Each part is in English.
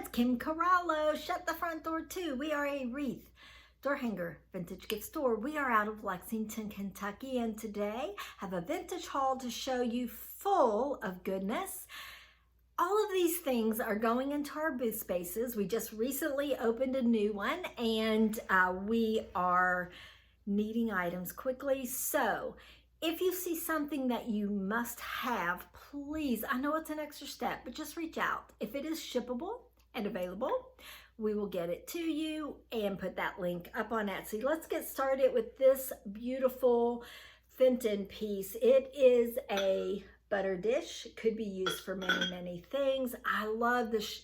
it's Kim Corallo. Shut the front door too. We are a wreath door hanger vintage gift store. We are out of Lexington, Kentucky, and today have a vintage haul to show you full of goodness. All of these things are going into our booth spaces. We just recently opened a new one and we are needing items quickly. So if you see something that you must have, please, I know it's an extra step, but just reach out. If it is shippable and available, we will get it to you and put that link up on Etsy. Let's get started with this beautiful Fenton piece. It is a butter dish. It could be used for many, many things. I love this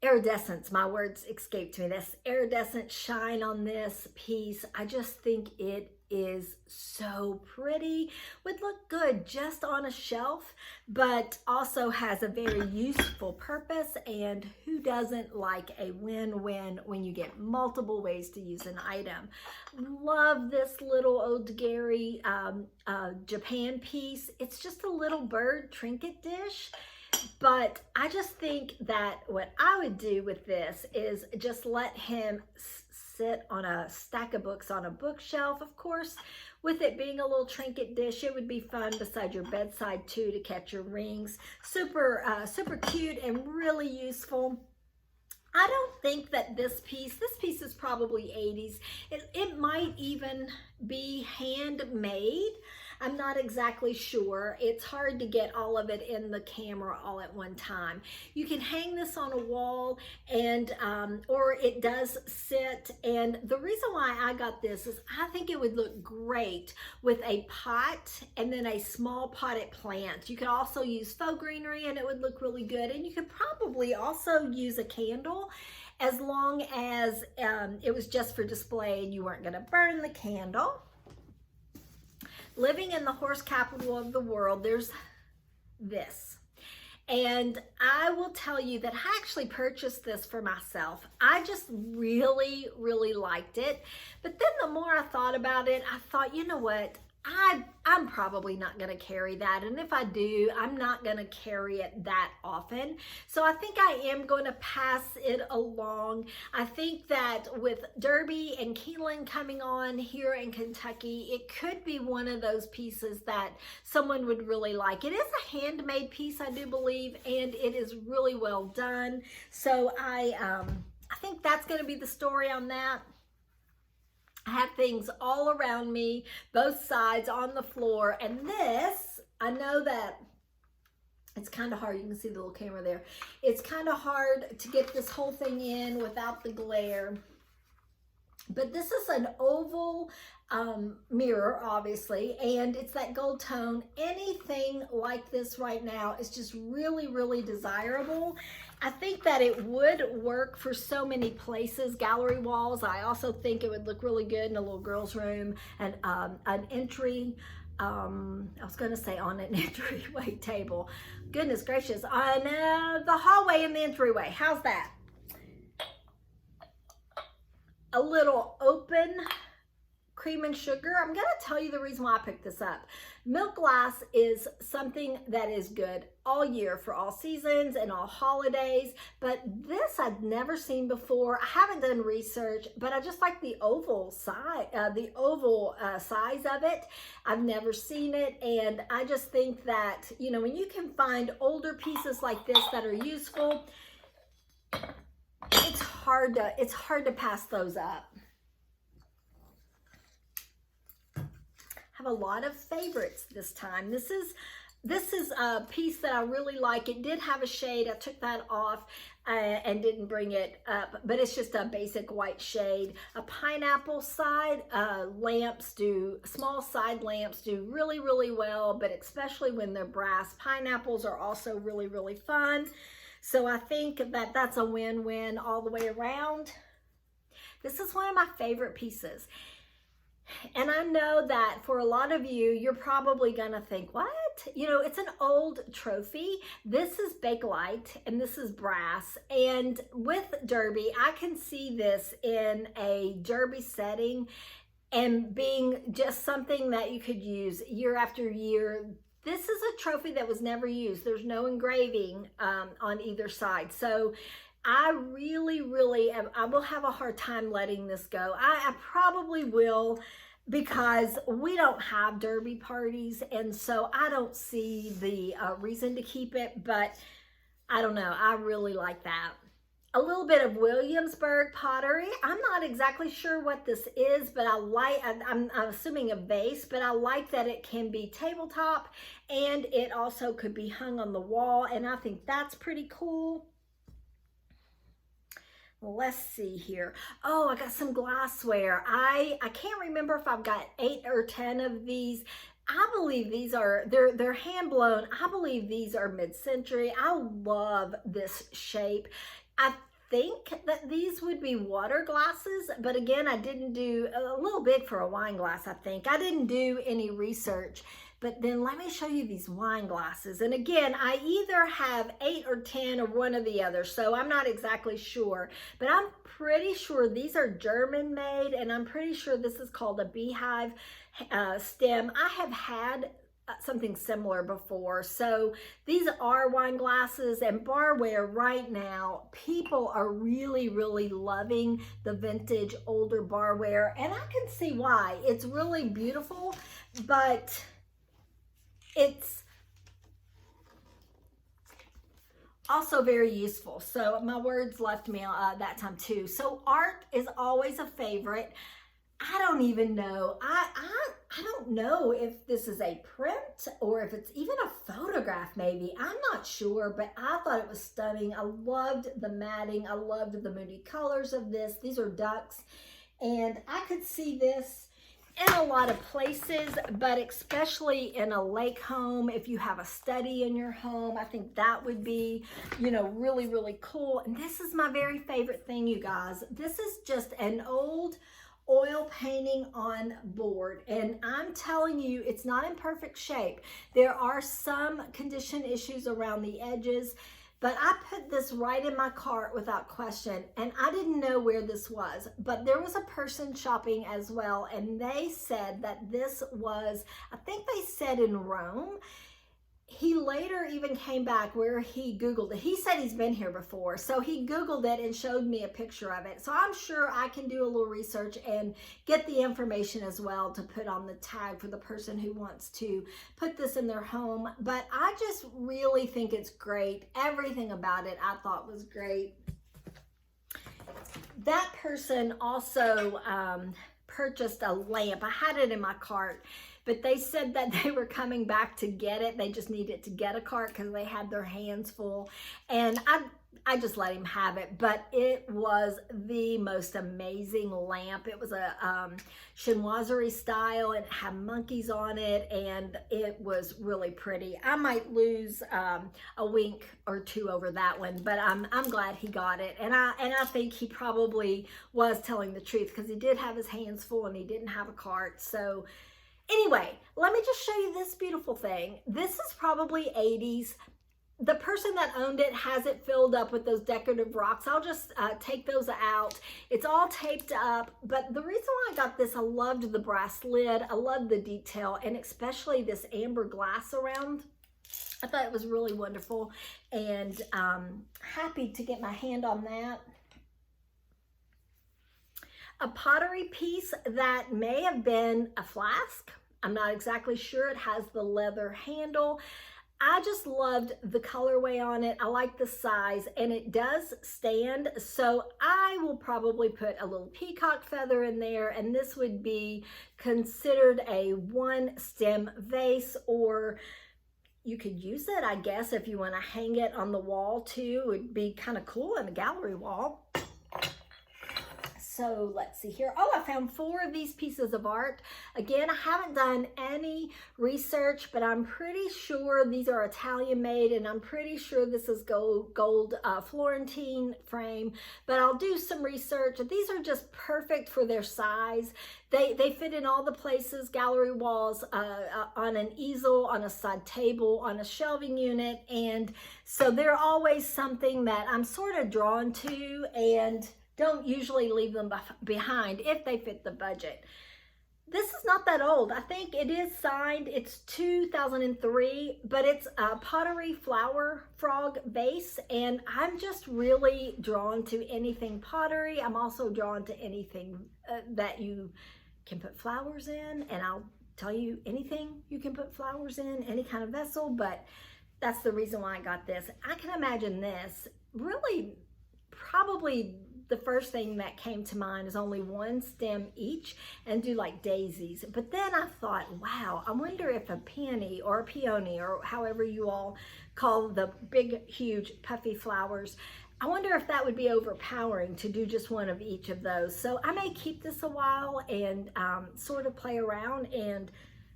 iridescence. My words escaped me. This iridescent shine on this piece. I just think it is so pretty. Would look good just on a shelf, but also has a very useful purpose. And who doesn't like a win-win when you get multiple ways to use an item? Love this little oddity Japan piece. It's just a little bird trinket dish. But I just think that what I would do with this is just let him sit on a stack of books on a bookshelf. Of course, with it being a little trinket dish, it would be fun beside your bedside too to catch your rings. Super cute and really useful. I don't think that this piece is probably 80s. It might even be handmade. I'm not exactly sure. It's hard to get all of it in the camera all at one time. You can hang this on a wall and or it does sit. And the reason why I got this is I think it would look great with a pot and then a small potted plant. You could also use faux greenery and it would look really good. And you could probably also use a candle as long as it was just for display and you weren't going to burn the candle. Living in the horse capital of the world, there's this. And I will tell you that I actually purchased this for myself. I just really, really liked it. But then the more I thought about it, I thought, you know what? I'm probably not going to carry that. And if I do, I'm not going to carry it that often. So I think I am going to pass it along. I think that with Derby and Keeneland coming on here in Kentucky, it could be one of those pieces that someone would really like. It is a handmade piece, I do believe, and it is really well done. So I think that's going to be the story on that. I have things all around me, both sides on the floor. And this, I know that it's kind of hard. You can see the little camera there. It's kind of hard to get this whole thing in without the glare. But this is an oval mirror, obviously, and it's that gold tone. Anything like this right now is just really, really desirable. I think that it would work for so many places, gallery walls. I also think it would look really good in a little girl's room and an entry, I was going to say on an entryway table. Goodness gracious, on the hallway and the entryway. How's that? A little open cream and sugar. I'm going to tell you the reason why I picked this up. Milk glass is something that is good all year for all seasons and all holidays, but this I'd never seen before. I haven't done research, but I just like the oval size, size of it. I've never seen it, and I just think that, you know, when you can find older pieces like this that are useful, it's hard to pass those up. Have a lot of favorites this time. This is a piece that I really like. It did have a shade. I took that off and didn't bring it up, but it's just a basic white shade. A pineapple side lamps do, small side lamps do really, really well, but especially when they're brass. Pineapples are also really, really fun. So I think that that's a win-win all the way around. This is one of my favorite pieces. And I know that for a lot of you, you're probably gonna think, what? You know, it's an old trophy. This is Bakelite and this is brass. And with Derby, I can see this in a Derby setting and being just something that you could use year after year. This is a trophy that was never used. There's no engraving on either side. So I really, I will have a hard time letting this go. I probably will, because we don't have derby parties, and so I don't see the reason to keep it, but I don't know. I really like that. A little bit of Williamsburg pottery. I'm not exactly sure what this is, but I'm assuming a vase, but I like that it can be tabletop, and it also could be hung on the wall, and I think that's pretty cool. Let's see here. Oh, I got some glassware. I can't remember if I've got 8 or 10 of these. I believe these are, they're hand blown. I believe these are mid-century. I love this shape. I think that these would be water glasses, but again, I didn't do, a little big for a wine glass, I think. I didn't do any research. But then let me show you these wine glasses. And again, I either have 8 or 10 or one or the other, so I'm not exactly sure. But I'm pretty sure these are German made, and I'm pretty sure this is called a beehive stem. I have had something similar before. So these are wine glasses, and Barware right now, people are really loving the vintage older Barware, and I can see why. It's really beautiful, but it's also very useful. So my words left me that time too. So art is always a favorite. I don't even know. I don't know if this is a print or if it's even a photograph maybe. I'm not sure, but I thought it was stunning. I loved the matting. I loved the moody colors of this. These are ducks, and I could see this in a lot of places, but especially in a lake home. If you have a study in your home, I think that would be, you know, really cool. And this is my very favorite thing, you guys. This is just an old oil painting on board, and I'm telling you, it's not in perfect shape. There are some condition issues around the edges, but I put this right in my cart without question, and I didn't know where this was, but there was a person shopping as well, and they said that this was, I think they said in Rome. He later even came back where he Googled it. He said he's been here before, so he Googled it and showed me a picture of it. So I'm sure I can do a little research and get the information as well to put on the tag for the person who wants to put this in their home. But I just really think it's great. Everything about it I thought was great. That person also purchased a lamp. I had it in my cart, but they said that they were coming back to get it. They just needed to get a cart because they had their hands full. And I just let him have it, but it was the most amazing lamp. It was a chinoiserie style, and it had monkeys on it, and it was really pretty. I might lose a wink or two over that one, but I'm glad he got it. And I think he probably was telling the truth, because he did have his hands full and he didn't have a cart. So anyway, let me just show you this beautiful thing. This is probably 80s. The person that owned it has it filled up with those decorative rocks. I'll just take those out. It's all taped up, but the reason why I got this, I loved the brass lid. I loved the detail, and especially this amber glass around. I thought it was really wonderful, and happy to get my hand on that. A pottery piece that may have been a flask. I'm not exactly sure. It has the leather handle. I just loved the colorway on it. I like the size, and it does stand. So I will probably put a little peacock feather in there, and this would be considered a one stem vase, or you could use it, I guess, if you want to hang it on the wall too. It would be kind of cool in a gallery wall. So let's see here. Oh, I found 4 of these pieces of art. Again, I haven't done any research, but I'm pretty sure these are Italian made, and I'm pretty sure this is gold Florentine frame, but I'll do some research. These are just perfect for their size. They fit in all the places, gallery walls, on an easel, on a side table, on a shelving unit, and so they're always something that I'm sort of drawn to, and don't usually leave them behind if they fit the budget. This is not that old. I think it is signed. It's 2003, but it's a Pottery flower frog vase, and I'm just really drawn to anything pottery. I'm also drawn to anything that you can put flowers in, and I'll tell you anything you can put flowers in, any kind of vessel, but that's the reason why I got this. I can imagine this really probably the first thing that came to mind is only one stem each and do like daisies. But then I thought, wow, I wonder if a peony or a peony or however you all call the big, huge, puffy flowers, I wonder if that would be overpowering to do just one of each of those. So I may keep this a while and sort of play around and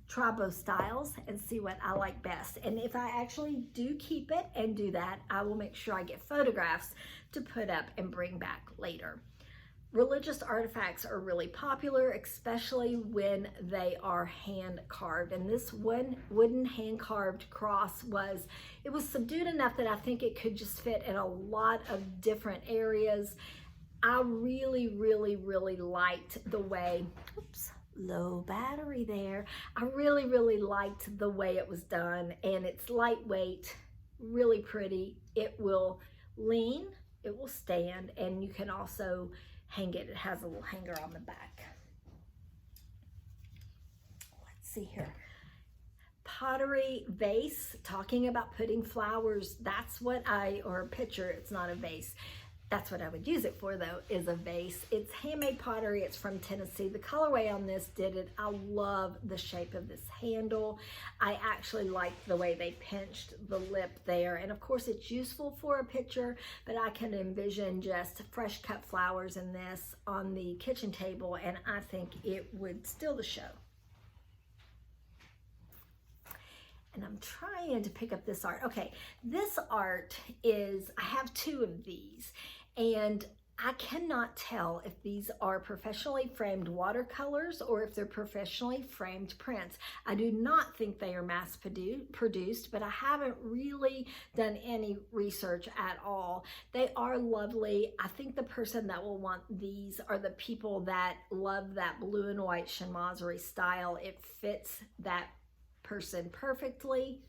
try both styles and see what I like best. And if I actually do keep it and do that, I will make sure I get photographs to put up and bring back later. Religious artifacts are really popular, especially when they are hand carved. And this one wooden hand carved cross was subdued enough that I think it could just fit in a lot of different areas. I really, really, really liked the way, oops, low battery there. I really, really liked the way it was done, and it's lightweight, really pretty. It will lean, it will stand, and you can also hang it. It has a little hanger on the back. Let's see here. Pottery vase, talking about putting flowers, that's what or a pitcher, it's not a vase. That's what I would use it for though, is a vase. It's handmade pottery, it's from Tennessee. The colorway on this did it. I love the shape of this handle. I actually like the way they pinched the lip there. And of course it's useful for a pitcher, but I can envision just fresh cut flowers in this on the kitchen table, and I think it would steal the show. And I'm trying to pick up this art. Okay, this art is, I have two of these, and I cannot tell if these are professionally framed watercolors or if they're professionally framed prints. I do not think they are mass produced, but I haven't really done any research at all. They are lovely. I think the person that will want these are the people that love that blue and white chinoiserie style. It fits that person perfectly.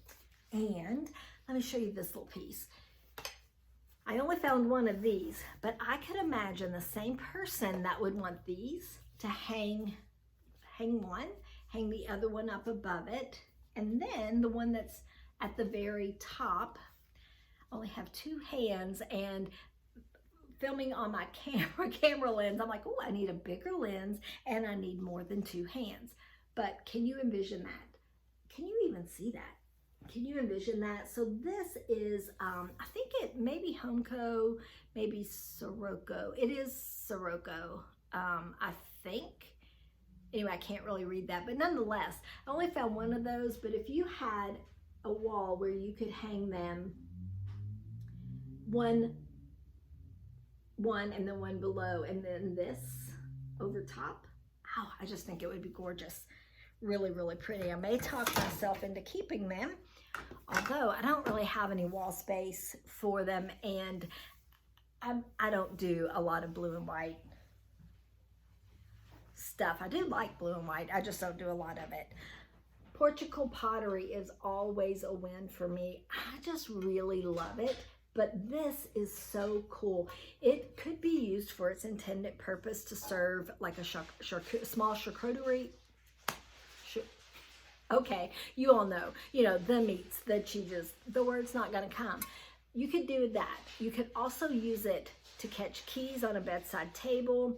And let me show you this little piece. I only found one of these, but I could imagine the same person that would want these to hang one, hang the other one up above it, and then the one that's at the very top only have two hands. And filming on my camera lens, I'm like, oh, I need a bigger lens and I need more than two hands. But can you envision that? Can you even see that? Can you envision that? So this is, I think it may be Homco, maybe Sirocco. It is Sirocco, I think. Anyway, I can't really read that, but nonetheless, I only found one of those. But if you had a wall where you could hang them one and then one below, and then this over top, oh, I just think it would be gorgeous. Really, really pretty. I may talk myself into keeping them, although I don't really have any wall space for them, and I don't do a lot of blue and white stuff. I do like blue and white, I just don't do a lot of it. Portugal pottery is always a win for me. I just really love it. But this is so cool. It could be used for its intended purpose to serve like a small charcuterie. Okay, you all know, the meats, the cheeses, the word's not gonna come. You could do that. You could also use it to catch keys on a bedside table,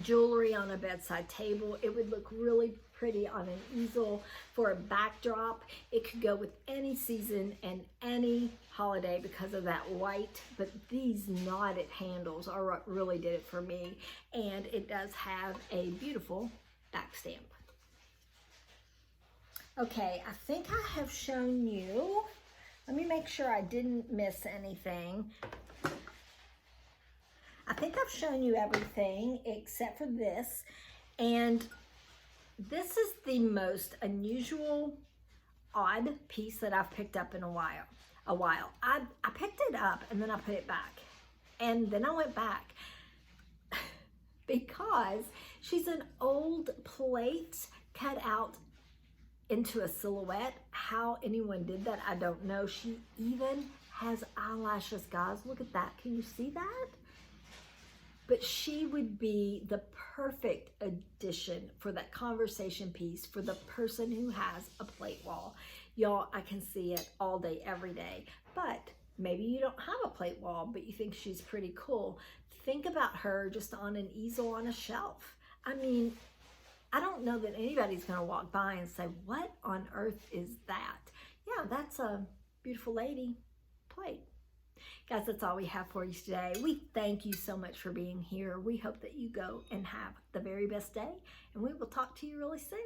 jewelry on a bedside table. It would look really pretty on an easel for a backdrop. It could go with any season and any holiday because of that white, but these knotted handles are what really did it for me. And it does have a beautiful back stamp. Okay, I think I have shown you. Let me make sure I didn't miss anything. I think I've shown you everything except for this. And this is the most unusual, odd piece that I've picked up in a while. I picked it up and then I put it back. And then I went back. because she's an old plate cut out into a silhouette. How anyone did that, I don't know. She even has eyelashes, guys. Look at that. Can you see that? But she would be the perfect addition for that conversation piece for the person who has a plate wall. Y'all, I can see it all day, every day. But maybe you don't have a plate wall, but you think she's pretty cool. Think about her just on an easel on a shelf. I mean, I don't know that anybody's going to walk by and say, what on earth is that? Yeah, that's a beautiful lady plate. Guys, that's all we have for you today. We thank you so much for being here. We hope that you go and have the very best day, and we will talk to you really soon.